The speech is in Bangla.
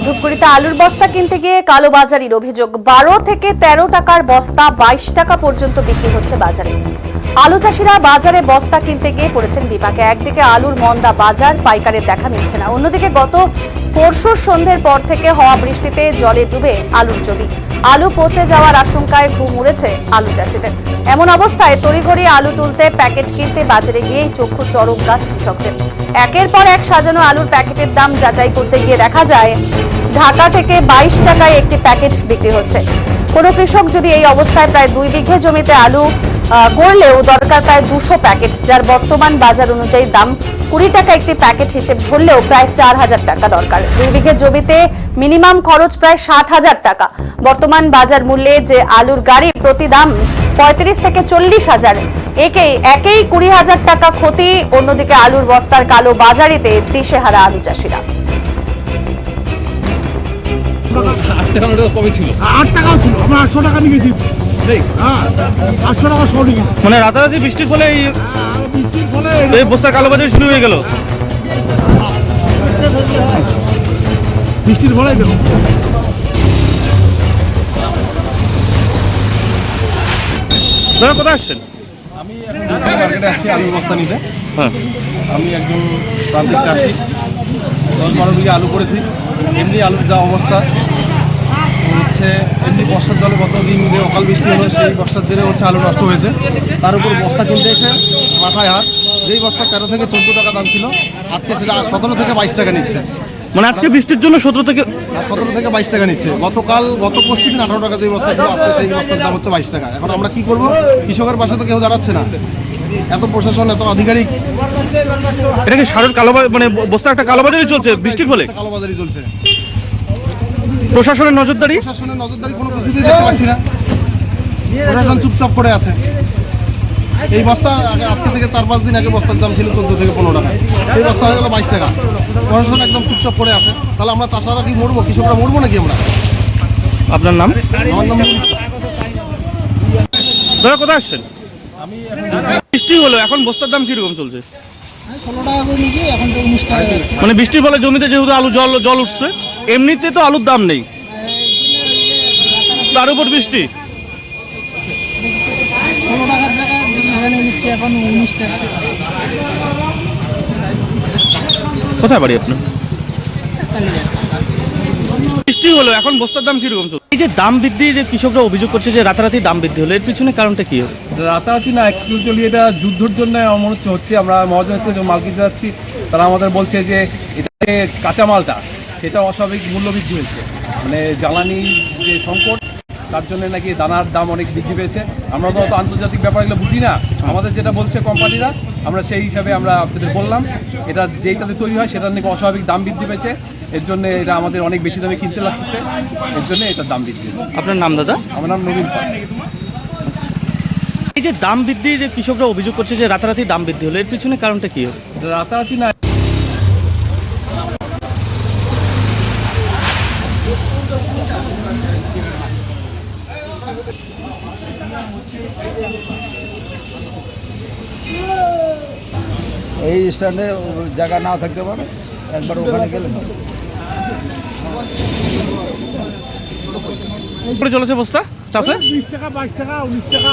ধূপগুড়িতে আলুর বস্তা কিনতে গিয়ে কালোবাজারির অভিযোগ। 12 থেকে 13 টাকার বস্তা 22 টাকা পর্যন্ত বিক্রি হচ্ছে বাজারে। আলু চাষিরা বাজারে বস্তা কিনতে গিয়ে পড়েছেন বিপাকে। একদিকে আলুর মন্দা বাজার, পাইকারের দেখা মিলছে না, অন্যদিকে গত পরশুর সন্ধ্যের পর থেকে হওয়া বৃষ্টিতে জলে ডুবে আলুর জমি। আলু পচে যাওয়ার আশঙ্কায় ঘুম উড়েছে আলু চাষিদের। এমন অবস্থায় তড়িঘড়ি আলু তুলতে, প্যাকেট কিনতে বাজারে গিয়েই চক্ষু চড়ক গাছ কৃষকদের। একের পর এক সাজানো আলুর প্যাকেটের দাম যাচাই করতে গিয়ে দেখা যায় ঢাকা থেকে 22 টাকায় একটি প্যাকেট বিক্রি হচ্ছে। কোনো কৃষক যদি এই অবস্থায় প্রায় 2 বিঘে জমিতে আলু করলেও দরকার প্রায় 200 প্যাকেট, যার বর্তমান বাজার অনুযায়ী দাম 20 টাকা একটি প্যাকেট হিসেব ধরলেও প্রায় 4000 টাকা দরকার। 2 বিঘে জমিতে মিনিমাম খরচ প্রায় 60,000 টাকা। বর্তমান বাজার মূল্যে যে আলুর গাড়ি প্রতি দাম 35 থেকে 40,000, একেই 20,000 টাকা ক্ষতি। অন্যদিকে আলুর বস্তার কালো বাজারিতে দিশেহারা আলু চাষিরা। 8 টাকা কমে ছিল, 8 টাকাও ছিল, আমরা 800 টাকা নিয়েছি। হ্যাঁ, 800 টাকা সহ নিয়েছি। মানে রাতারাতি বৃষ্টির ফলে বৃষ্টির ফলে এই বস্তা কালোবাজারি শুরু হয়ে গেল। বৃষ্টির ফলে দেখুন দাদা কোথায় আসছেন? আমি এখন মার্কেটে আসছি আলুর বস্তা নিতে। হ্যাঁ, আমি একজন প্রান্তিক চাষি, 10-12 বিঘে আলু করেছি। এমনি আলুর যা অবস্থা হচ্ছে, এমনি বর্ষার জলে গত দিন যে অকাল বৃষ্টি হলো, সেই বর্ষার জেরে হচ্ছে আলু নষ্ট হয়েছে। তার উপর বস্তা কিনতে এসে মাথায় হাত। যেই বস্তা 13 থেকে 14 টাকা দাম ছিল, আজকে সেটা 17 থেকে 22 টাকা নিচ্ছে। মানে আজকে বৃষ্টির জন্য 17 থেকে 22 টাকা নিচ্ছে। গত পরশু দিন 18 টাকা যে বস্তা ছিল, আজকে সেই বস্তার দাম হচ্ছে 22 টাকা। এখন আমরা কি করব? কৃষকের পাশে তো কেউ দাঁড়াচ্ছে না। এত প্রশাসন, এত আধিকারিক। এটা কি সারের মানে বস্তা একটা কালোবাজারি চলছে বৃষ্টির ফলে? কালোবাজারি চলছে। প্রশাসনের নজরদারি কোনো কিছুতেই দেখতে পাচ্ছি না। প্রশাসন চুপচাপ করে আছে। এই বস্তা আজকে থেকে 4-5 দিন আগে বস্তার দাম ছিল 14 থেকে 15 টাকা, সেই বস্তা হয়ে গেল 22 টাকা। প্রশাসন একদম চুপচাপ করে আছে। তাহলে আমরা চাষারা কি মরবো? কৃষকরা মরবো নাকি আমরা? আপনার নাম? আমার নাম দাদা কোথায় আসছেন? আমি বৃষ্টি হলো, এখন বস্তার দাম কিরকম চলছে? 16 টাকা করে নিয়েছি, এখন তো 19 টাকা যাচ্ছে। মানে বৃষ্টির ফলে জমিতে যেহেতু আলু জল উঠছে, এমনিতে তো আলুর দাম নেই, তার উপর বৃষ্টি। 16 টাকার জায়গায় সেখানে নিচ্ছে এখন 19 টাকা। কোথায় বাড়ি আপনার? বৃষ্টি হলো, এখন বস্তার দাম কিরকম চলছে? এই যে দাম বৃদ্ধির কৃষকরা অভিযোগ করছে যে রাতারাতি দাম বৃদ্ধি হলো, এর পিছনে কারণটা কি হবে? রাতারাতি না, অ্যাকচুয়ালি এটা যুদ্ধের জন্য মনে হচ্ছে। আমরা মহাজনকে যে মাল কিনতে যাচ্ছি, তারা আমাদের বলছে যে এটাতে কাঁচামালটা সেটা অস্বাভাবিক মূল্য বৃদ্ধি হয়েছে। মানে জ্বালানির যে সংকট, তার জন্য নাকি দানার দাম অনেক বৃদ্ধি পেয়েছে। আমরা তো অত আন্তর্জাতিক ব্যাপারগুলো বুঝি না। আমাদের যেটা বলছে কোম্পানিরা, আমরা সেই হিসাবে আমরা আপনাদের বললাম। এটা যেইটাতে তৈরি হয় সেটার নাকি অস্বাভাবিক দাম বৃদ্ধি পেয়েছে। এর জন্য এটা আমাদের অনেক বেশি দামে কিনতে লাগতেছে, এর জন্য এটার দাম বৃদ্ধি হয়েছে। আপনার নাম দাদা? আমার নাম নবীন পাল। এই যে দাম বৃদ্ধির কৃষকরা অভিযোগ করছে যে রাতারাতি দাম বৃদ্ধি হলো, এর পিছনে কারণটা কি হবে? রাতারাতি না, এই স্ট্যান্ডে জায়গা না থাকতে পারে, একবার ওখানে গেলে চলেছে বস্তা চাষে 20 টাকা, 22 টাকা, 19 টাকা।